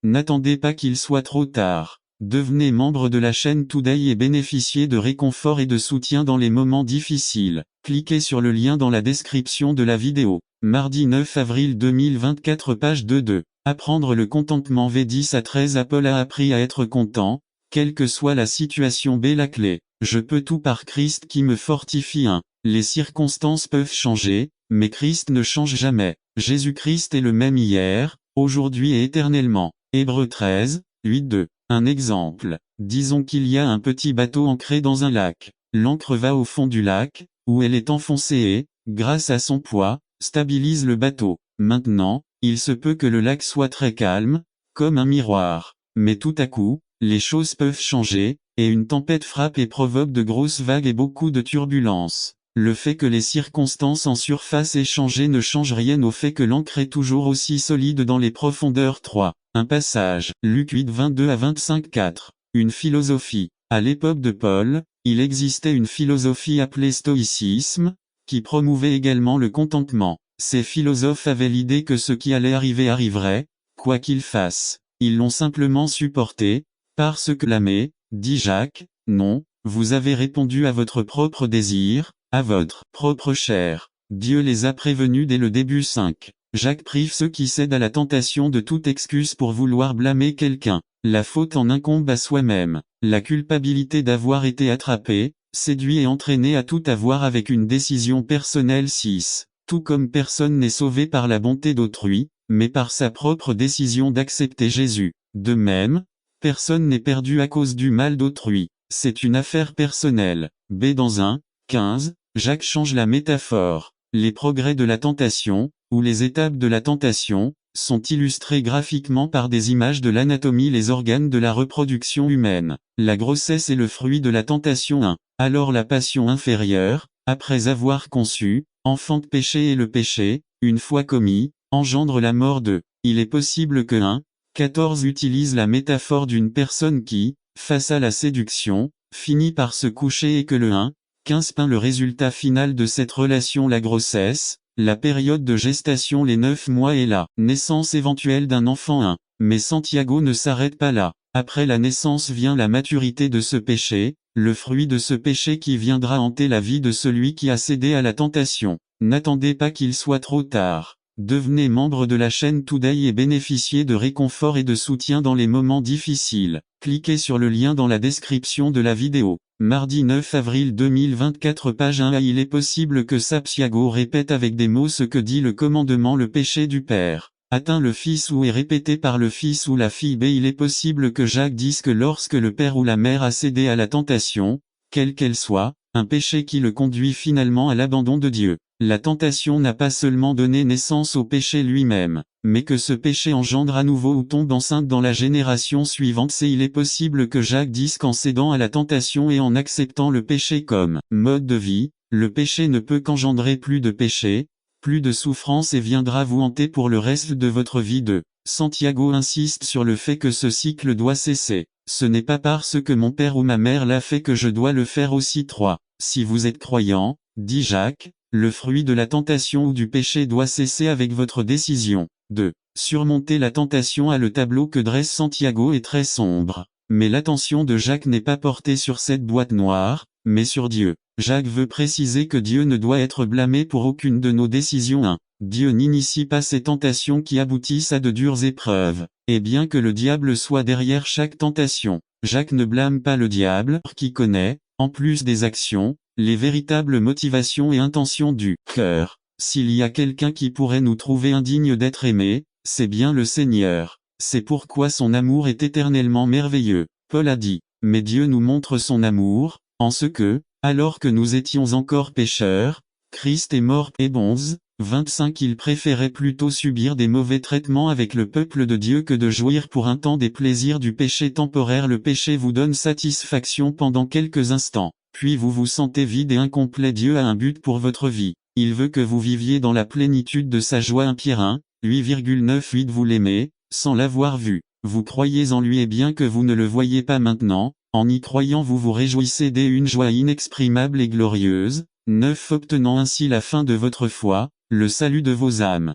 N'attendez pas qu'il soit trop tard. Devenez membre de la chaîne Today et bénéficiez de réconfort et de soutien dans les moments difficiles. Cliquez sur le lien dans la description de la vidéo. Mardi 9 avril 2024 page 2.2. Apprendre le contentement V10 à 13 Apple a appris à être content, quelle que soit la situation. B. La clé. Je peux tout par Christ qui me fortifie. 1. Les circonstances peuvent changer, mais Christ ne change jamais. Jésus-Christ est le même hier, aujourd'hui et éternellement. Hébreux 13, 8-2. Un exemple. Disons qu'il y a un petit bateau ancré dans un lac. L'ancre va au fond du lac, où elle est enfoncée et, grâce à son poids, stabilise le bateau. Maintenant, il se peut que le lac soit très calme, comme un miroir. Mais tout à coup, les choses peuvent changer, et une tempête frappe et provoque de grosses vagues et beaucoup de turbulences. Le fait que les circonstances en surface aient changé ne change rien au fait que l'ancre est toujours aussi solide dans les profondeurs. 3. Un passage. Luc 8 22 à 25 4. Une philosophie. À l'époque de Paul, il existait une philosophie appelée stoïcisme, qui promouvait également le contentement. Ces philosophes avaient l'idée que ce qui allait arriver arriverait, quoi qu'il fasse. Ils l'ont simplement supporté, parce que l'aimer, dit Jacques. Non, vous avez répondu à votre propre désir, à votre propre chair. Dieu les a prévenus dès le début. 5. Jacques prive ceux qui cèdent à la tentation de toute excuse pour vouloir blâmer quelqu'un. La faute en incombe à soi-même. La culpabilité d'avoir été attrapé, séduit et entraîné à tout avoir avec une décision personnelle. 6. Tout comme personne n'est sauvé par la bonté d'autrui, mais par sa propre décision d'accepter Jésus. De même, personne n'est perdu à cause du mal d'autrui. C'est une affaire personnelle. B. Dans 1, 15, Jacques change la métaphore. Les progrès de la tentation, ou les étapes de la tentation, sont illustrés graphiquement par des images de l'anatomie. Les organes de la reproduction humaine. La grossesse est le fruit de la tentation. 1. Alors la passion inférieure, après avoir conçu, enfante péché, et le péché, une fois commis, engendre la mort. 2. Il est possible que 1. 14 utilise la métaphore d'une personne qui, face à la séduction, finit par se coucher et que le 1. 15 peint le résultat final de cette relation, la grossesse, la période de gestation, les 9 mois et la naissance éventuelle d'un enfant. 1. Mais Santiago ne s'arrête pas là. Après la naissance vient la maturité de ce péché, le fruit de ce péché qui viendra hanter la vie de celui qui a cédé à la tentation. N'attendez pas qu'il soit trop tard. Devenez membre de la chaîne Today et bénéficiez de réconfort et de soutien dans les moments difficiles. Cliquez sur le lien dans la description de la vidéo. Mardi 9 avril 2024 page 1. Il est possible que Santiago répète avec des mots ce que dit le commandement, le péché du Père atteint le Fils ou est répété par le Fils ou la fille. B. Il est possible que Jacques dise que lorsque le père ou la mère a cédé à la tentation, quelle qu'elle soit, un péché qui le conduit finalement à l'abandon de Dieu. La tentation n'a pas seulement donné naissance au péché lui-même, mais que ce péché engendre à nouveau ou tombe enceinte dans la génération suivante. C. Il est possible que Jacques dise qu'en cédant à la tentation et en acceptant le péché comme mode de vie, le péché ne peut qu'engendrer plus de péché, plus de souffrance et viendra vous hanter pour le reste de votre vie. 2. Santiago insiste sur le fait que ce cycle doit cesser. Ce n'est pas parce que mon père ou ma mère l'a fait que je dois le faire aussi. 3. Si vous êtes croyant, dit Jacques, le fruit de la tentation ou du péché doit cesser avec votre décision. 2. Surmonter la tentation. Le tableau que dresse Santiago est très sombre. Mais l'attention de Jacques n'est pas portée sur cette boîte noire, mais sur Dieu. Jacques veut préciser que Dieu ne doit être blâmé pour aucune de nos décisions. 1. Dieu n'initie pas ces tentations qui aboutissent à de dures épreuves. Et bien que le diable soit derrière chaque tentation, Jacques ne blâme pas le diable, qui connaît, en plus des actions, les véritables motivations et intentions du cœur. S'il y a quelqu'un qui pourrait nous trouver indignes d'être aimés, c'est bien le Seigneur. C'est pourquoi son amour est éternellement merveilleux. Paul a dit, mais Dieu nous montre son amour, en ce que, alors que nous étions encore pécheurs, Christ est mort. Et 11, 25. Il préférait plutôt subir des mauvais traitements avec le peuple de Dieu que de jouir pour un temps des plaisirs du péché temporaire. Le péché vous donne satisfaction pendant quelques instants, puis vous vous sentez vide et incomplet. Dieu a un but pour votre vie. Il veut que vous viviez dans la plénitude de sa joie. 1 Pierre 1, 8,98. Vous l'aimez, sans l'avoir vu. Vous croyez en lui et bien que vous ne le voyez pas maintenant, en y croyant vous vous réjouissez d'une joie inexprimable et glorieuse. 9. Obtenant ainsi la fin de votre foi, le salut de vos âmes.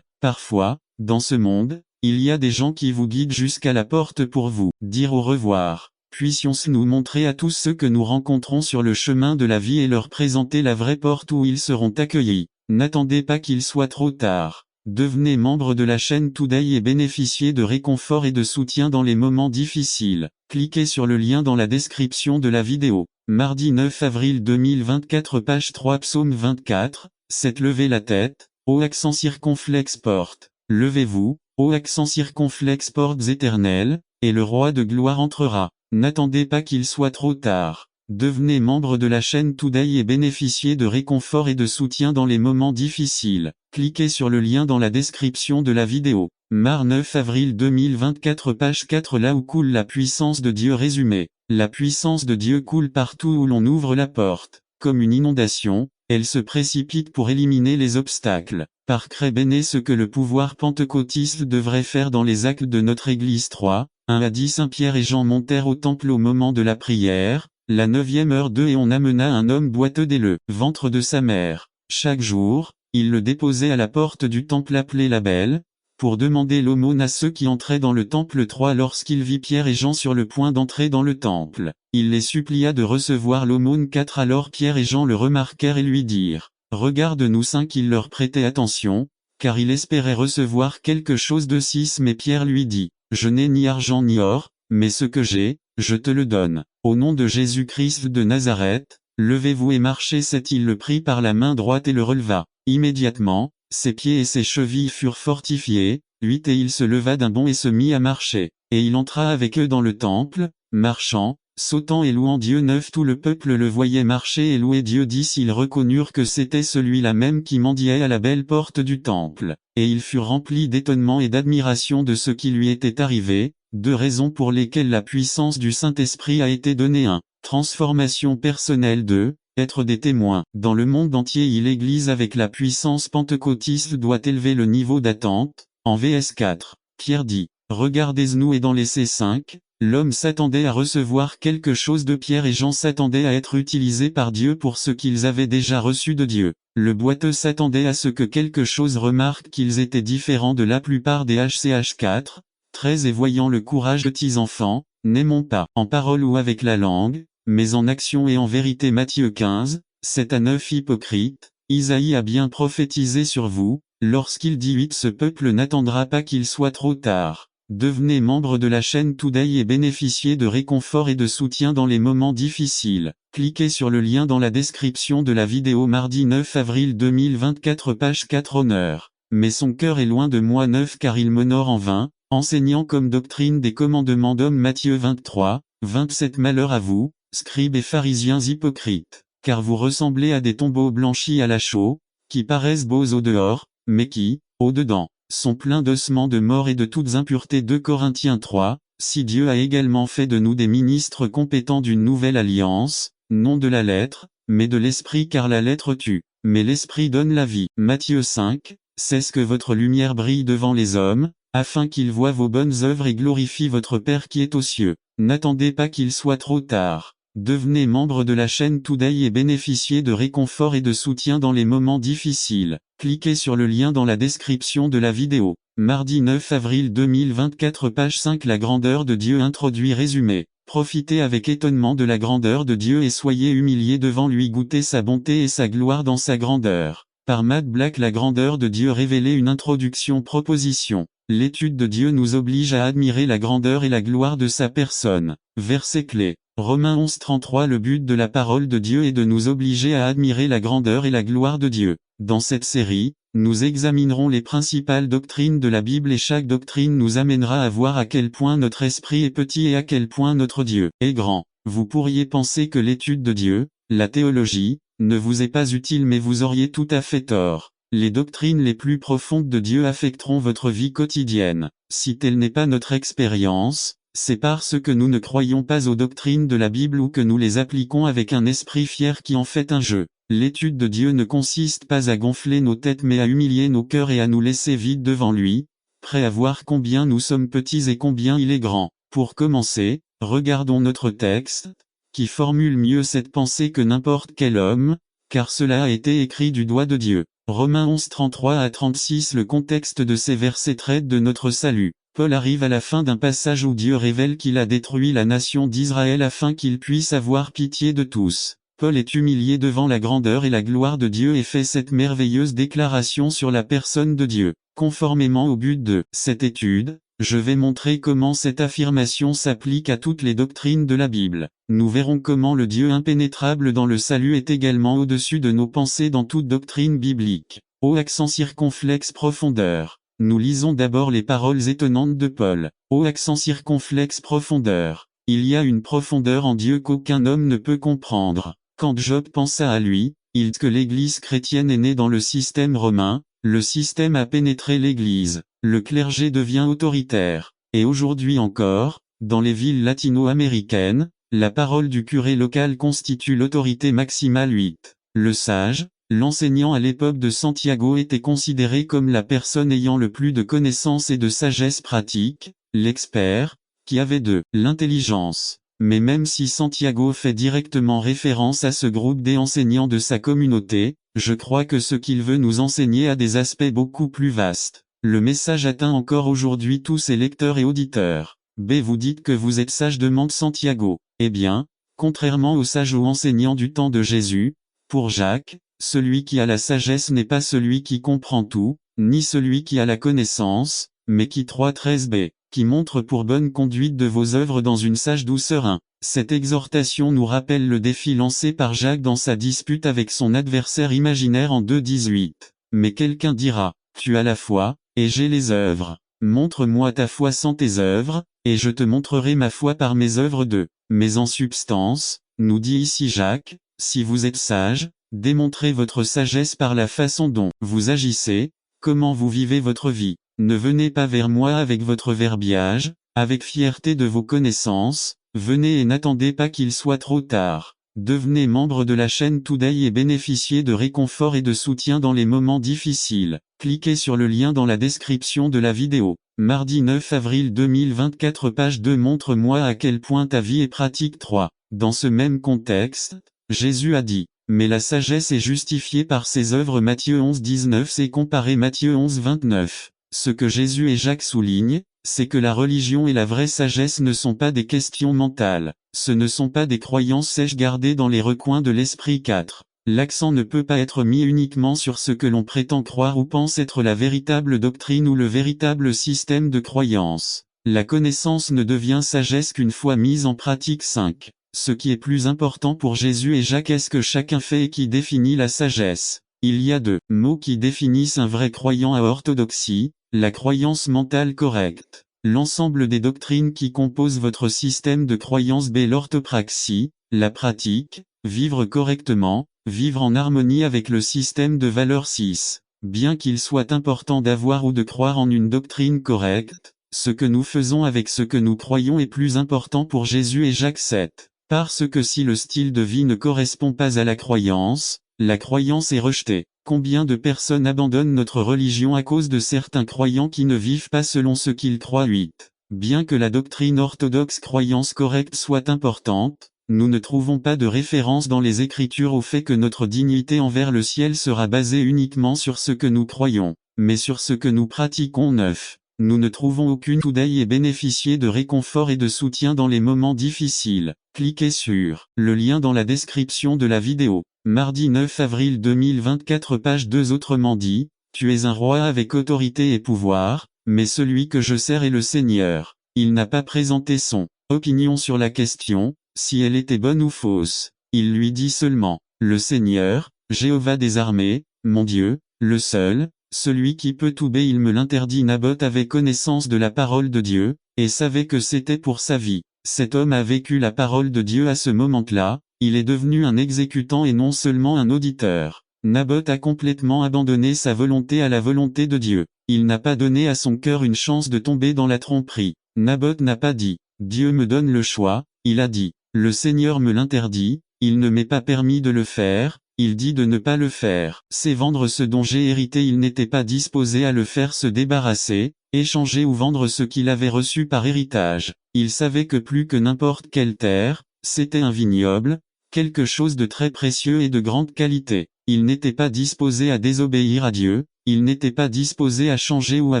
Parfois, dans ce monde, Il y a des gens qui vous guident jusqu'à la porte pour vous dire au revoir. Puissions-nous montrer à tous ceux que nous rencontrons sur le chemin de la vie et leur présenter la vraie porte où ils seront accueillis. N'attendez pas qu'il soit trop tard. Devenez membre de la chaîne Today et bénéficiez de réconfort et de soutien dans les moments difficiles. Cliquez sur le lien dans la description de la vidéo. Mardi 9 avril 2024 page 3 psaume 24, 7 levez la tête, ô accent circonflexe porte. Levez-vous, ô accent circonflexe portes éternelles, et le roi de gloire entrera. N'attendez pas qu'il soit trop tard. Devenez membre de la chaîne Today et bénéficiez de réconfort et de soutien dans les moments difficiles. Cliquez sur le lien dans la description de la vidéo. Mar 9 avril 2024 page 4 là où coule la puissance de Dieu résumé. La puissance de Dieu coule partout où l'on ouvre la porte. Comme une inondation, elle se précipite pour éliminer les obstacles. Par Crébéné ce que le pouvoir pentecôtiste devrait faire dans les actes de notre Église 3, 1 à 10 Saint Pierre et Jean montèrent au temple au moment de la prière, la 9e heure 2 et on amena un homme boiteux dès le ventre de sa mère. Chaque jour, il le déposait à la porte du temple appelé la Belle, pour demander l'aumône à ceux qui entraient dans le temple 3 lorsqu'il vit Pierre et Jean sur le point d'entrer dans le temple. Il les supplia de recevoir l'aumône 4 alors Pierre et Jean le remarquèrent et lui dirent, « Regarde-nous 5 il leur prêtait attention, car il espérait recevoir quelque chose de 6 mais Pierre lui dit, « Je n'ai ni argent ni or, mais ce que j'ai, je te le donne. Au nom de Jésus-Christ de Nazareth, levez-vous et marchez. » 7 Il le prit par la main droite et le releva. Immédiatement, ses pieds et ses chevilles furent fortifiés. 8 Et il se leva d'un bond et se mit à marcher. Et il entra avec eux dans le temple, marchant, sautant et louant Dieu. 9 Tout le peuple le voyait marcher et louer Dieu. 10 Ils reconnurent que c'était celui-là même qui mendiait à la belle porte du temple. Et ils furent remplis d'étonnement et d'admiration de ce qui lui était arrivé. 2 Raisons pour lesquelles la puissance du Saint-Esprit a été donnée. 1. Transformation personnelle. 2. Être des témoins. Dans le monde entier l'Église avec la puissance pentecôtiste doit élever le niveau d'attente. En VS 4. Pierre dit, « Regardez-nous et dans l'essai 5, l'homme s'attendait à recevoir quelque chose de Pierre et Jean s'attendaient à être utilisés par Dieu pour ce qu'ils avaient déjà reçu de Dieu. Le boiteux s'attendait à ce que quelque chose remarque qu'ils étaient différents de la plupart des HCH 4. 13 Et voyant le courage de petits enfants, n'aimons pas en parole ou avec la langue, mais en action et en vérité. Matthieu 15, 7 à 9 Hypocrite, Isaïe a bien prophétisé sur vous, lorsqu'il dit 8 Ce peuple n'attendra pas qu'il soit trop tard. Devenez membre de la chaîne Today et bénéficiez de réconfort et de soutien dans les moments difficiles. Cliquez sur le lien dans la description de la vidéo. Mardi 9 avril 2024 page 4 Honneur. Mais son cœur est loin de moi. 9 Car il m'honore en vain, enseignant comme doctrine des commandements d'hommes. Matthieu 23, 27 Malheur à vous, scribes et pharisiens hypocrites, car vous ressemblez à des tombeaux blanchis à la chaux, qui paraissent beaux au dehors, mais qui, au dedans, sont pleins d'ossements de mort et de toutes impuretés. 2 Corinthiens 3, Si Dieu a également fait de nous des ministres compétents d'une nouvelle alliance, non de la lettre, mais de l'esprit car la lettre tue, mais l'esprit donne la vie. Matthieu 5, C'est que votre lumière brille devant les hommes, afin qu'ils voient vos bonnes œuvres et glorifient votre Père qui est aux cieux. N'attendez pas qu'il soit trop tard. Devenez membre de la chaîne Today et bénéficiez de réconfort et de soutien dans les moments difficiles. Cliquez sur le lien dans la description de la vidéo. Mardi 9 avril 2024 page 5 La grandeur de Dieu introduit résumé. Profitez avec étonnement de la grandeur de Dieu et soyez humiliés devant lui. Goûtez sa bonté et sa gloire dans sa grandeur. Par Matt Black La grandeur de Dieu révélée. Une introduction. Proposition. L'étude de Dieu nous oblige à admirer la grandeur et la gloire de sa personne. Verset clé. Romains 11:33 Le but de la parole de Dieu est de nous obliger à admirer la grandeur et la gloire de Dieu. Dans cette série, nous examinerons les principales doctrines de la Bible et chaque doctrine nous amènera à voir à quel point notre esprit est petit et à quel point notre Dieu est grand. Vous pourriez penser que l'étude de Dieu, la théologie, ne vous est pas utile mais vous auriez tout à fait tort. Les doctrines les plus profondes de Dieu affecteront votre vie quotidienne. Si telle n'est pas notre expérience, c'est parce que nous ne croyons pas aux doctrines de la Bible ou que nous les appliquons avec un esprit fier qui en fait un jeu. L'étude de Dieu ne consiste pas à gonfler nos têtes mais à humilier nos cœurs et à nous laisser vides devant lui, prêts à voir combien nous sommes petits et combien il est grand. Pour commencer, regardons notre texte, qui formule mieux cette pensée que n'importe quel homme, car cela a été écrit du doigt de Dieu. Romains 11 33 à 36. Le contexte de ces versets traite de notre salut. Paul arrive à la fin d'un passage où Dieu révèle qu'il a détruit la nation d'Israël afin qu'il puisse avoir pitié de tous. Paul est humilié devant la grandeur et la gloire de Dieu et fait cette merveilleuse déclaration sur la personne de Dieu. Conformément au but de cette étude, je vais montrer comment cette affirmation s'applique à toutes les doctrines de la Bible. Nous verrons comment le Dieu impénétrable dans le salut est également au-dessus de nos pensées dans toute doctrine biblique. Au accent circonflexe profondeur. Nous lisons d'abord les paroles étonnantes de Paul. Au accent circonflexe profondeur. Il y a une profondeur en Dieu qu'aucun homme ne peut comprendre. Quand Job pensa à lui, il dit que l'Église chrétienne est née dans le système romain, le système a pénétré l'Église, le clergé devient autoritaire, et aujourd'hui encore, dans les villes latino-américaines, la parole du curé local constitue l'autorité maximale. 8. Le sage, l'enseignant à l'époque de Santiago était considéré comme la personne ayant le plus de connaissances et de sagesse pratique, l'expert, qui avait de l'intelligence. Mais même si Santiago fait directement référence à ce groupe des enseignants de sa communauté, je crois que ce qu'il veut nous enseigner a des aspects beaucoup plus vastes. Le message atteint encore aujourd'hui tous ses lecteurs et auditeurs. B. Vous dites que vous êtes sage, demande Santiago. Eh bien, contrairement aux sages ou enseignants du temps de Jésus, pour Jacques, celui qui a la sagesse n'est pas celui qui comprend tout, ni celui qui a la connaissance, mais qui 3:13 b, qui montre pour bonne conduite de vos œuvres dans une sage douceur. 1. Cette exhortation nous rappelle le défi lancé par Jacques dans sa dispute avec son adversaire imaginaire en 2:18. Mais quelqu'un dira, tu as la foi, et j'ai les œuvres. Montre-moi ta foi sans tes œuvres, et je te montrerai ma foi par mes œuvres. 2. Mais en substance, nous dit ici Jacques, si vous êtes sage, démontrez votre sagesse par la façon dont vous agissez, comment vous vivez votre vie. Ne venez pas vers moi avec votre verbiage, avec fierté de vos connaissances, venez et n'attendez pas qu'il soit trop tard. Devenez membre de la chaîne Today et bénéficiez de réconfort et de soutien dans les moments difficiles. Cliquez sur le lien dans la description de la vidéo. Mardi 9 avril 2024, page 2. Montre-moi à quel point ta vie est pratique. 3. Dans ce même contexte, Jésus a dit, mais la sagesse est justifiée par ses œuvres. Matthieu 11:19. C'est comparé Matthieu 11:29. Ce que Jésus et Jacques soulignent, c'est que la religion et la vraie sagesse ne sont pas des questions mentales, ce ne sont pas des croyances sèches gardées dans les recoins de l'esprit. 4. L'accent ne peut pas être mis uniquement sur ce que l'on prétend croire ou pense être la véritable doctrine ou le véritable système de croyance. La connaissance ne devient sagesse qu'une fois mise en pratique. 5. Ce qui est plus important pour Jésus et Jacques est ce que chacun fait et qui définit la sagesse. Il y a deux mots qui définissent un vrai croyant à orthodoxie, la croyance mentale correcte. L'ensemble des doctrines qui composent votre système de croyance. B. L'orthopraxie, la pratique, vivre correctement, vivre en harmonie avec le système de valeurs. 6. Bien qu'il soit important d'avoir ou de croire en une doctrine correcte, ce que nous faisons avec ce que nous croyons est plus important pour Jésus et Jacques. 7. Parce que si le style de vie ne correspond pas à la croyance est rejetée. Combien de personnes abandonnent notre religion à cause de certains croyants qui ne vivent pas selon ce qu'ils croient. 8. Bien que la doctrine orthodoxe croyance correcte soit importante, nous ne trouvons pas de référence dans les Écritures au fait que notre dignité envers le ciel sera basée uniquement sur ce que nous croyons, mais sur ce que nous pratiquons. 9. Nous ne trouvons aucune Today et bénéficier de réconfort et de soutien dans les moments difficiles. Cliquez sur le lien dans la description de la vidéo. Mardi 9 avril 2024, page 2. Autrement dit, tu es un roi avec autorité et pouvoir, mais celui que je sers est le Seigneur. Il n'a pas présenté son opinion sur la question, si elle était bonne ou fausse. Il lui dit seulement, le Seigneur, Jéhovah des armées, mon Dieu, le seul, celui qui peut tout. B. Il me l'interdit. Naboth avait connaissance de la parole de Dieu, et savait que c'était pour sa vie. Cet homme a vécu la parole de Dieu à ce moment-là, il est devenu un exécutant et non seulement un auditeur. Naboth a complètement abandonné sa volonté à la volonté de Dieu. Il n'a pas donné à son cœur une chance de tomber dans la tromperie. Naboth n'a pas dit, Dieu me donne le choix, il a dit, le Seigneur me l'interdit, il ne m'est pas permis de le faire, il dit de ne pas le faire. C'est vendre ce dont j'ai hérité. Il n'était pas disposé à le faire, se débarrasser, échanger ou vendre ce qu'il avait reçu par héritage. Il savait que plus que n'importe quelle terre, c'était un vignoble, quelque chose de très précieux et de grande qualité. il n'était pas disposé à désobéir à Dieu, il n'était pas disposé à changer ou à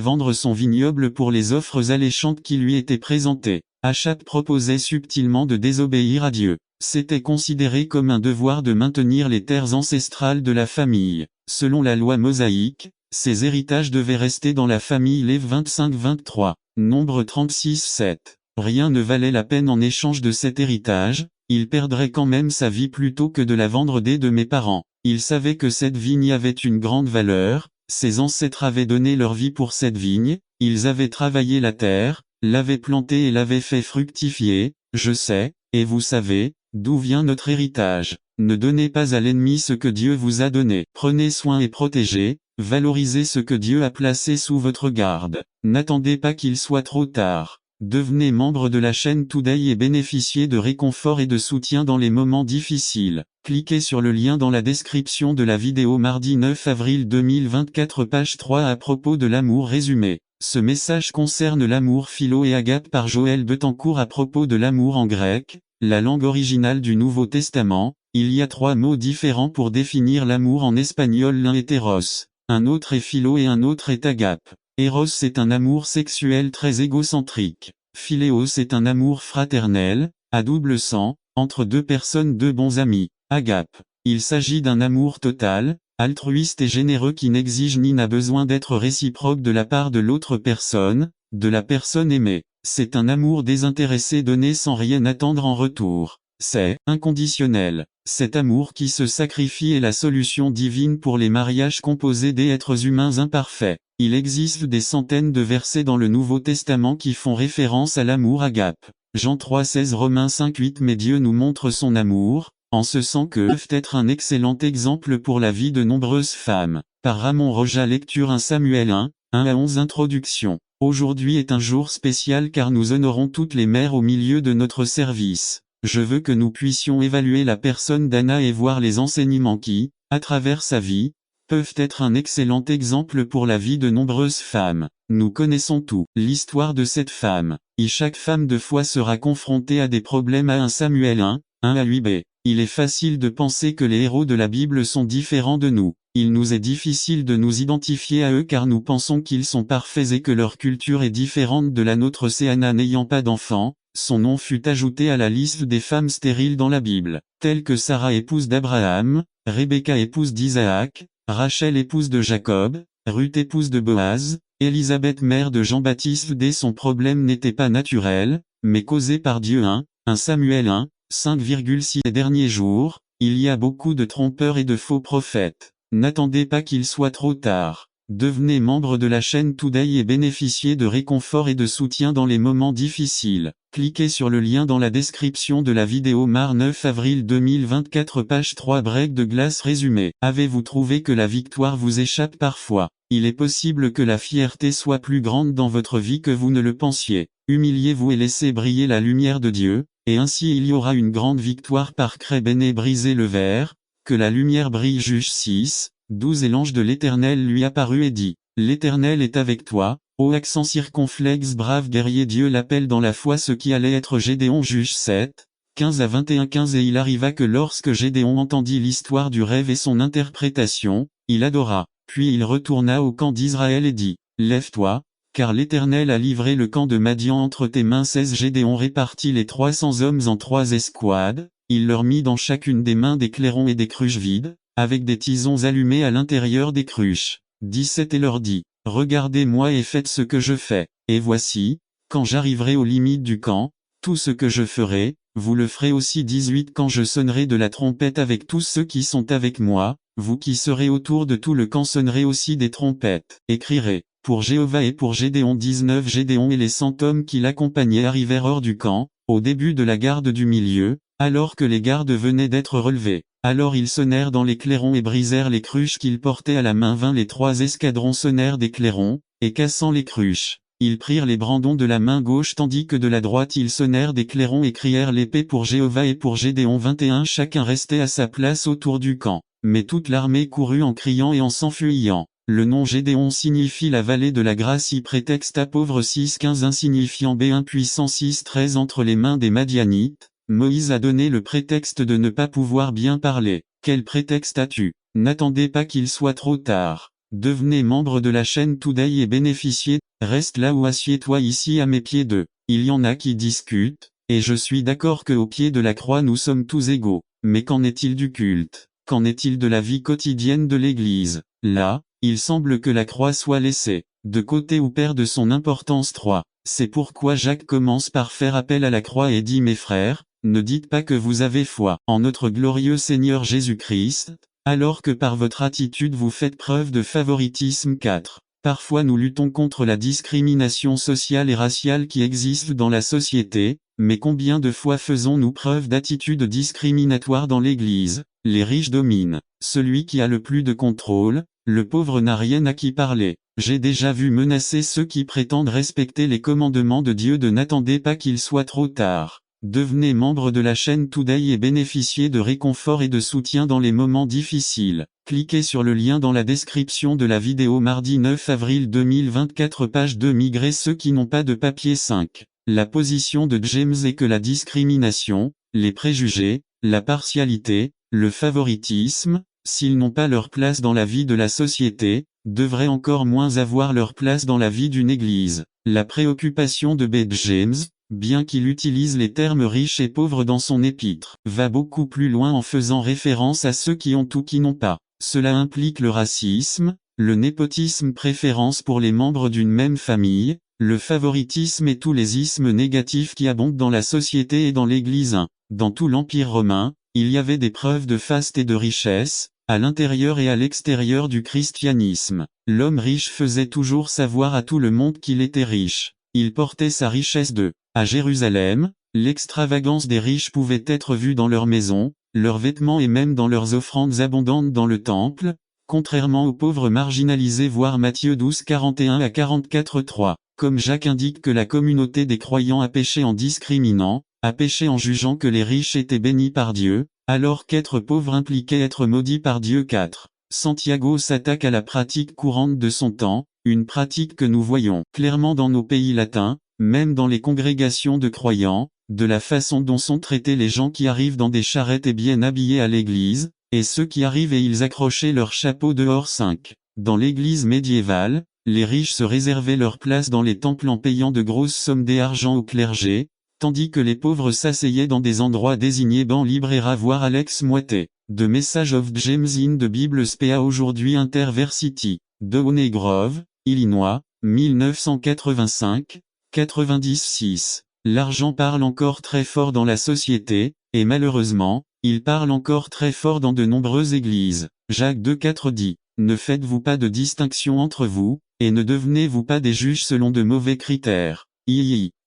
vendre son vignoble pour les offres alléchantes qui lui étaient présentées. Achab proposait subtilement de désobéir à Dieu. C'était considéré comme un devoir de maintenir les terres ancestrales de la famille. Selon la loi mosaïque, ces héritages devaient rester dans la famille. Lév 25-23. Nombre 36-7. Rien ne valait la peine en échange de cet héritage, il perdrait quand même sa vie plutôt que de la vendre des de mes parents. Il savait que cette vigne avait une grande valeur, ses ancêtres avaient donné leur vie pour cette vigne, ils avaient travaillé la terre, l'avaient plantée et l'avaient fait fructifier. Je sais, et vous savez, d'où vient notre héritage. Ne donnez pas à l'ennemi ce que Dieu vous a donné. Prenez soin et protégez, valorisez ce que Dieu a placé sous votre garde. N'attendez pas qu'il soit trop tard. Devenez membre de la chaîne Today et bénéficiez de réconfort et de soutien dans les moments difficiles. Cliquez sur le lien dans la description de la vidéo mardi 9 avril 2024 page 3 à propos de l'amour résumé. Ce message concerne l'amour philo et agape par Joël Betancourt à propos de l'amour en grec, la langue originale du Nouveau Testament. Il y a 3 mots différents pour définir l'amour en espagnol, l'un est eros, un autre est philo et un autre est agape. Eros c'est un amour sexuel très égocentrique. Philéos c'est un amour fraternel, à double sang, entre deux personnes, deux bons amis. Agape. Il s'agit d'un amour total, altruiste et généreux qui n'exige ni n'a besoin d'être réciproque de la part de l'autre personne, de la personne aimée. C'est un amour désintéressé donné sans rien attendre en retour. C'est inconditionnel. Cet amour qui se sacrifie est la solution divine pour les mariages composés d'êtres humains imparfaits. Il existe des centaines de versets dans le Nouveau Testament qui font référence à l'amour agape. Jean 3,16 Romains 5,8 Mais Dieu nous montre son amour, en ce sens que peuvent être un excellent exemple pour la vie de nombreuses femmes. Par Ramon Roja lecture 1 Samuel 1, 1 à 11 Introduction. Aujourd'hui est un jour spécial car nous honorons toutes les mères au milieu de notre service. Je veux que nous puissions évaluer la personne d'Anna et voir les enseignements qui, à travers sa vie, peuvent être un excellent exemple pour la vie de nombreuses femmes. Nous connaissons tout, l'histoire de cette femme. Et chaque femme de foi sera confrontée à des problèmes à 1 Samuel 1, 1 à 8b. Il est facile de penser que les héros de la Bible sont différents de nous. Il nous est difficile de nous identifier à eux car nous pensons qu'ils sont parfaits et que leur culture est différente de la nôtre. Anna n'ayant pas d'enfant, son nom fut ajouté à la liste des femmes stériles dans la Bible, telles que Sarah épouse d'Abraham, Rebecca épouse d'Isaac, Rachel épouse de Jacob, Ruth épouse de Boaz, Élisabeth mère de Jean-Baptiste. Dès son problème n'était pas naturel, mais causé par Dieu. 1 Samuel 1, 5,6 Ces derniers jours, il y a beaucoup de trompeurs et de faux prophètes. N'attendez pas qu'il soit trop tard. Devenez membre de la chaîne Today et bénéficiez de réconfort et de soutien dans les moments difficiles. Cliquez sur le lien dans la description de la vidéo mardi 9 avril 2024 page 3 Break de glace résumé. Avez-vous trouvé que la victoire vous échappe parfois? Il est possible que la fierté soit plus grande dans votre vie que vous ne le pensiez. Humiliez-vous et laissez briller la lumière de Dieu, et ainsi il y aura une grande victoire par Béné brisez le verre, que la lumière brille. Juge 6, 12 Et l'ange de l'Éternel lui apparut et dit, L'Éternel est avec toi, ô accent circonflexe brave guerrier. Dieu l'appelle dans la foi ce qui allait être Gédéon. Juge 7, 15 à 21 15 Et il arriva que lorsque Gédéon entendit l'histoire du rêve et son interprétation, il adora. Puis il retourna au camp d'Israël et dit, Lève-toi, car l'Éternel a livré le camp de Madian entre tes mains. 16 Gédéon répartit les 300 hommes en 3 escouades, il leur mit dans chacune des mains des clairons et des cruches vides, avec des tisons allumés à l'intérieur des cruches. 17 Et leur dit, Regardez-moi et faites ce que je fais. Et voici, quand j'arriverai aux limites du camp, tout ce que je ferai, vous le ferez aussi. 18 Quand je sonnerai de la trompette avec tous ceux qui sont avec moi, vous qui serez autour de tout le camp sonnerez aussi des trompettes, et crierez, pour Jéhovah et pour Gédéon. 19 Gédéon et les 100 hommes qui l'accompagnaient arrivèrent hors du camp, au début de la garde du milieu, alors que les gardes venaient d'être relevés. Alors ils sonnèrent dans les clairons et brisèrent les cruches qu'ils portaient à la main. 20 Les 3 escadrons sonnèrent des clairons, et cassant les cruches, ils prirent les brandons de la main gauche tandis que de la droite ils sonnèrent des clairons et crièrent l'épée pour Jéhovah et pour Gédéon. 21 Chacun restait à sa place autour du camp, mais toute l'armée courut en criant et en s'enfuyant. Le nom Gédéon signifie la vallée de la grâce. Prétexte à pauvre. 6-15 Insignifiant B1 puissant. 6-13 Entre les mains des Madianites, Moïse a donné le prétexte de ne pas pouvoir bien parler. Quel prétexte as-tu? N'attendez pas qu'il soit trop tard. Devenez membre de la chaîne Today et bénéficiez. Reste là ou assieds-toi ici à mes pieds Il y en a qui discutent, et je suis d'accord que au pied de la croix nous sommes tous égaux. Mais qu'en est-il du culte? Qu'en est-il de la vie quotidienne de l'Église? Là, il semble que la croix soit laissée de côté ou perde son importance. 3. C'est pourquoi Jacques commence par faire appel à la croix et dit: Mes frères, ne dites pas que vous avez foi en notre glorieux Seigneur Jésus-Christ, alors que par votre attitude vous faites preuve de favoritisme. 4. Parfois nous luttons contre la discrimination sociale et raciale qui existe dans la société, mais combien de fois faisons-nous preuve d'attitude discriminatoire dans l'Église? Les riches dominent, celui qui a le plus de contrôle, le pauvre n'a rien à qui parler. J'ai déjà vu menacer ceux qui prétendent respecter les commandements de Dieu de n'attendez pas qu'il soit trop tard. Devenez membre de la chaîne Today et bénéficiez de réconfort et de soutien dans les moments difficiles. Cliquez sur le lien dans la description de la vidéo. Mardi 9 avril 2024, page 2. Migrer ceux qui n'ont pas de papier. 5. La position de James est que la discrimination, les préjugés, la partialité, le favoritisme, s'ils n'ont pas leur place dans la vie de la société, devraient encore moins avoir leur place dans la vie d'une église. La préoccupation de B. James, bien qu'il utilise les termes riches et pauvres dans son épître, va beaucoup plus loin en faisant référence à ceux qui ont ou qui n'ont pas. Cela implique le racisme, le népotisme, préférence pour les membres d'une même famille, le favoritisme et tous les ismes négatifs qui abondent dans la société et dans l'Église. 1. Dans tout l'Empire romain, il y avait des preuves de faste et de richesse, à l'intérieur et à l'extérieur du christianisme. L'homme riche faisait toujours savoir à tout le monde qu'il était riche. Il portait sa richesse à Jérusalem. L'extravagance des riches pouvait être vue dans leurs maisons, leurs vêtements et même dans leurs offrandes abondantes dans le temple, contrairement aux pauvres marginalisés. Voir Matthieu 12 41 à 44 3. Comme Jacques indique que la communauté des croyants a péché en discriminant, a péché en jugeant que les riches étaient bénis par Dieu, alors qu'être pauvre impliquait être maudit par Dieu. 4. Santiago s'attaque à la pratique courante de son temps, une pratique que nous voyons clairement dans nos pays latins, même dans les congrégations de croyants, de la façon dont sont traités les gens qui arrivent dans des charrettes et bien habillés à l'église, et ceux qui arrivent et ils accrochaient leur chapeau dehors. 5. Dans l'église médiévale, les riches se réservaient leur place dans les temples en payant de grosses sommes d'argent au clergé, tandis que les pauvres s'asseyaient dans des endroits désignés bancs libres. Et voir Alex Moité, The Message of James in the Bible SPA aujourd'hui Interversity, de Honey Grove, Illinois, 1985, 96. L'argent parle encore très fort dans la société, et malheureusement, il parle encore très fort dans de nombreuses églises. Jacques 2,4 dit: Ne faites-vous pas de distinction entre vous, et ne devenez-vous pas des juges selon de mauvais critères.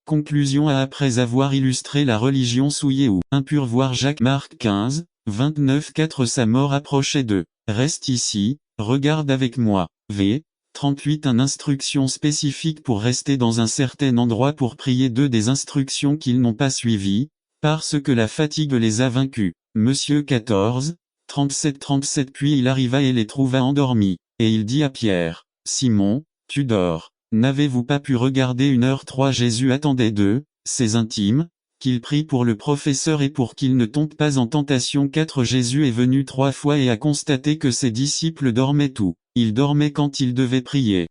Conclusion après avoir illustré la religion souillée ou impure. Voir Jacques-Marc 15, 29 4. Sa mort approchait de. Reste ici, regarde avec moi. V. 38. Une instruction spécifique pour rester dans un certain endroit pour prier. 2. Des instructions qu'ils n'ont pas suivies, parce que la fatigue les a vaincus. Monsieur 14, 37. Puis il arriva et les trouva endormis, et il dit à Pierre: Simon, tu dors. N'avez-vous pas pu regarder 1h03? Jésus attendait d'eux, ses intimes, qu'il prie pour le professeur et pour qu'il ne tombe pas en tentation. 4. Jésus est venu 3 fois et a constaté que ses disciples dormaient tout. Ils dormaient quand ils devaient prier.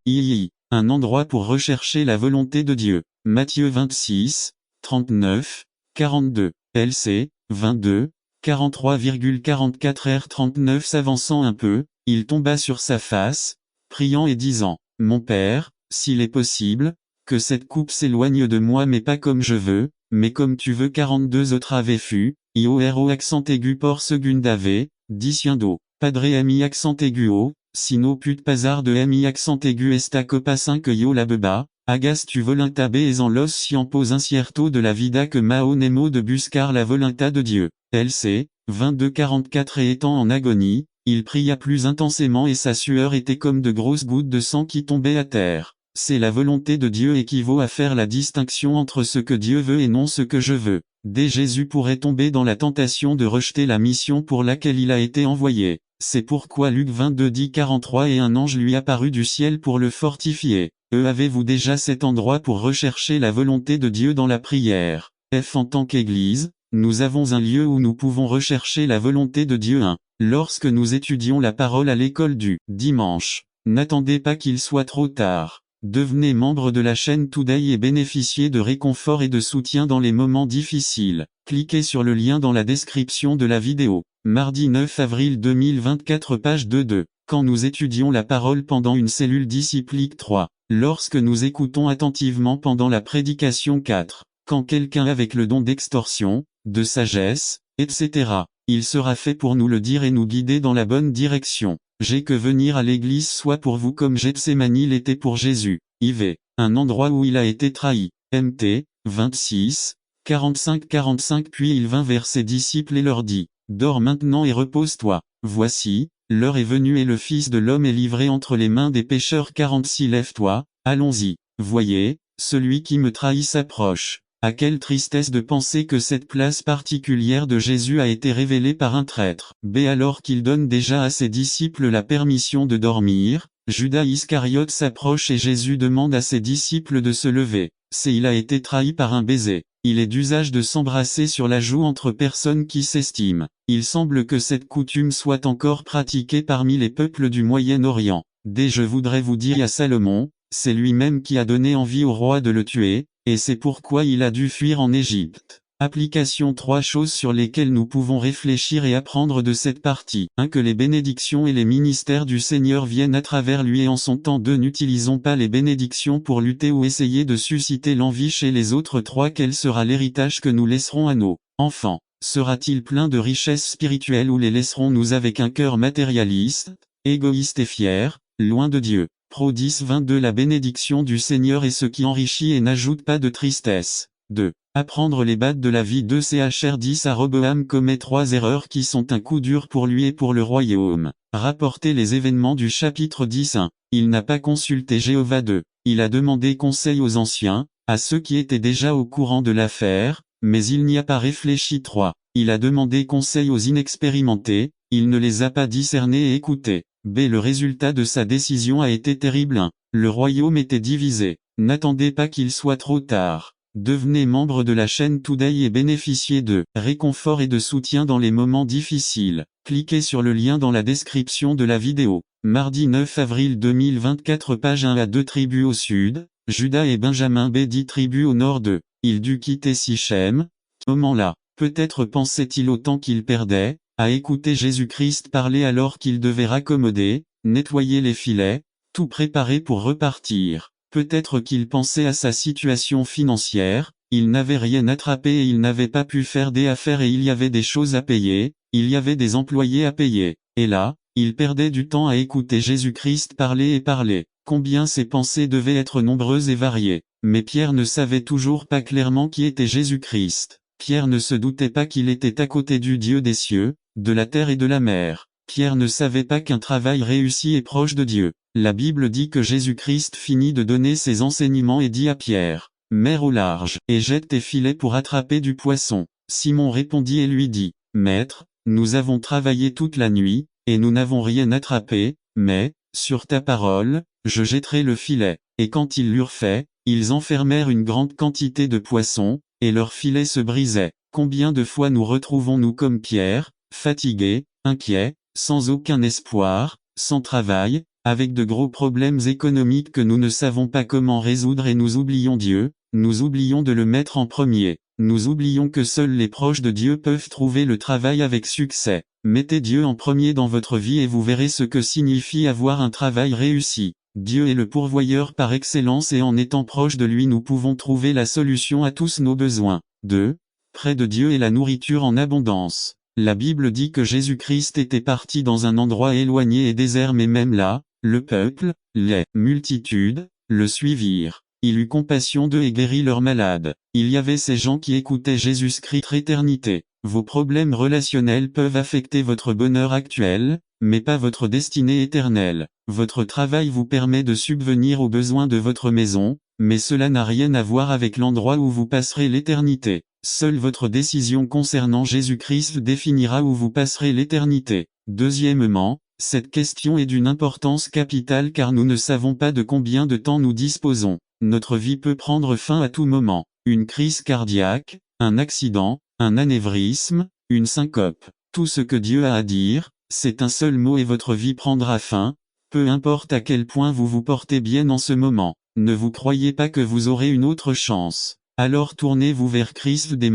Un endroit pour rechercher la volonté de Dieu. Matthieu 26, 39, 42. LC, 22, 43,44 R39. S'avançant un peu, il tomba sur sa face, priant et disant: Mon Père, s'il est possible, que cette coupe s'éloigne de moi, mais pas comme je veux, mais comme tu veux. 42. Autre ave fu, ioro accent aigu por segundave, diciendo, padre ami accent aigu o, sino put pasar de ami accent aigu esta copa 5. Yo la beba, agas tu voluntabe es en los siampos incierto de la vida que mao nemo de buscar la volunta de Dieu. LC, 22-44. Et étant en agonie, il pria plus intensément et sa sueur était comme de grosses gouttes de sang qui tombaient à terre. C'est la volonté de Dieu équivaut à faire la distinction entre ce que Dieu veut et non ce que je veux. Jésus pourrait tomber dans la tentation de rejeter la mission pour laquelle il a été envoyé. C'est pourquoi Luc 22 dit 43. Et un ange lui apparut du ciel pour le fortifier. Avez-vous déjà cet endroit pour rechercher la volonté de Dieu dans la prière? En tant qu'Église, Nous avons un lieu où nous pouvons rechercher la volonté de Dieu. 1. Lorsque nous étudions la parole à l'école du dimanche, n'attendez pas qu'il soit trop tard. Devenez membre de la chaîne Today et bénéficiez de réconfort et de soutien dans les moments difficiles. Cliquez sur le lien dans la description de la vidéo. Mardi 9 avril 2024 page 2. Quand nous étudions la parole pendant une cellule disciplique 3. Lorsque nous écoutons attentivement pendant la prédication 4. Quand quelqu'un avec le don d'extorsion, de sagesse, etc. Il sera fait pour nous le dire et nous guider dans la bonne direction. J'ai que venir à l'église soit pour vous comme Gethsémani l'était pour Jésus. IV. Un endroit où il a été trahi. Mt. 26, 45-45 Puis il vint vers ses disciples et leur dit, dors maintenant et repose-toi. Voici, l'heure est venue et le Fils de l'homme est livré entre les mains des pécheurs. 46 Lève-toi, allons-y. Voyez, celui qui me trahit s'approche. À quelle tristesse de penser que cette place particulière de Jésus a été révélée par un traître. B. Alors qu'il donne déjà à ses disciples la permission de dormir, Judas Iscariote s'approche et Jésus demande à ses disciples de se lever. C. Il a été trahi par un baiser. Il est d'usage de s'embrasser sur la joue entre personnes qui s'estiment. Il semble que cette coutume soit encore pratiquée parmi les peuples du Moyen-Orient. D. Je voudrais vous dire à Salomon, c'est lui-même qui a donné envie au roi de le tuer, et c'est pourquoi il a dû fuir en Égypte. Application 3 choses sur lesquelles nous pouvons réfléchir et apprendre de cette partie. 1. Que les bénédictions et les ministères du Seigneur viennent à travers lui et en son temps. 2. N'utilisons pas les bénédictions pour lutter ou essayer de susciter l'envie chez les autres. 3. Quel sera l'héritage que nous laisserons à nos enfants? Sera-t-il plein de richesses spirituelles ou les laisserons-nous avec un cœur matérialiste, égoïste et fier, loin de Dieu? Pro 10-22 La bénédiction du Seigneur est ce qui enrichit et n'ajoute pas de tristesse. 2. Apprendre les bases de la vie. 2. Chr 10 Roboam commet 3 erreurs qui sont un coup dur pour lui et pour le royaume. Rapporter les événements du chapitre 10. 1. Il n'a pas consulté Jéhovah. 2. Il a demandé conseil aux anciens, à ceux qui étaient déjà au courant de l'affaire, mais il n'y a pas réfléchi. 3. Il a demandé conseil aux inexpérimentés, il ne les a pas discernés et écoutés. B. Le résultat de sa décision a été terrible. 1. Le royaume était divisé. N'attendez pas qu'il soit trop tard. Devenez membre de la chaîne Today et bénéficiez de réconfort et de soutien dans les moments difficiles. Cliquez sur le lien dans la description de la vidéo. Mardi 9 avril 2024 page 1 à 2 tribus au sud, Judas et Benjamin. B. 10 tribus au nord. 2. Il dut quitter Sichem. Moment-là, peut-être pensait-il au temps qu'il perdait, à écouter Jésus-Christ parler alors qu'il devait raccommoder, nettoyer les filets, tout préparer pour repartir. Peut-être qu'il pensait à sa situation financière, il n'avait rien attrapé et il n'avait pas pu faire des affaires et il y avait des choses à payer, il y avait des employés à payer. Et là, il perdait du temps à écouter Jésus-Christ parler et parler. Combien ses pensées devaient être nombreuses et variées. Mais Pierre ne savait toujours pas clairement qui était Jésus-Christ. Pierre ne se doutait pas qu'il était à côté du Dieu des cieux, de la terre et de la mer. Pierre ne savait pas qu'un travail réussi est proche de Dieu. La Bible dit que Jésus-Christ finit de donner ses enseignements et dit à Pierre, « Mets au large, et jette tes filets pour attraper du poisson. » Simon répondit et lui dit, « Maître, nous avons travaillé toute la nuit, et nous n'avons rien attrapé, mais, sur ta parole, je jetterai le filet. » Et quand ils l'eurent fait, ils enfermèrent une grande quantité de poissons, et leur filet se brisait. Combien de fois nous retrouvons-nous comme Pierre, fatigués, inquiets, sans aucun espoir, sans travail, avec de gros problèmes économiques que nous ne savons pas comment résoudre et nous oublions Dieu, nous oublions de le mettre en premier. Nous oublions que seuls les proches de Dieu peuvent trouver le travail avec succès. Mettez Dieu en premier dans votre vie et vous verrez ce que signifie avoir un travail réussi. Dieu est le pourvoyeur par excellence et en étant proche de lui nous pouvons trouver la solution à tous nos besoins. 2. Près de Dieu est la nourriture en abondance. La Bible dit que Jésus-Christ était parti dans un endroit éloigné et désert mais même là, le peuple, les multitudes, le suivirent. Il eut compassion d'eux et guérit leurs malades. Il y avait ces gens qui écoutaient Jésus-Christ éternité. Vos problèmes relationnels peuvent affecter votre bonheur actuel, mais pas votre destinée éternelle. Votre travail vous permet de subvenir aux besoins de votre maison, mais cela n'a rien à voir avec l'endroit où vous passerez l'éternité. Seule votre décision concernant Jésus-Christ définira où vous passerez l'éternité. Deuxièmement, cette question est d'une importance capitale car nous ne savons pas de combien de temps nous disposons. Notre vie peut prendre fin à tout moment. Une crise cardiaque, un accident, un anévrisme, une syncope. Tout ce que Dieu a à dire, c'est un seul mot et votre vie prendra fin, peu importe à quel point vous vous portez bien en ce moment. Ne vous croyez pas que vous aurez une autre chance. Alors tournez-vous vers Christ dès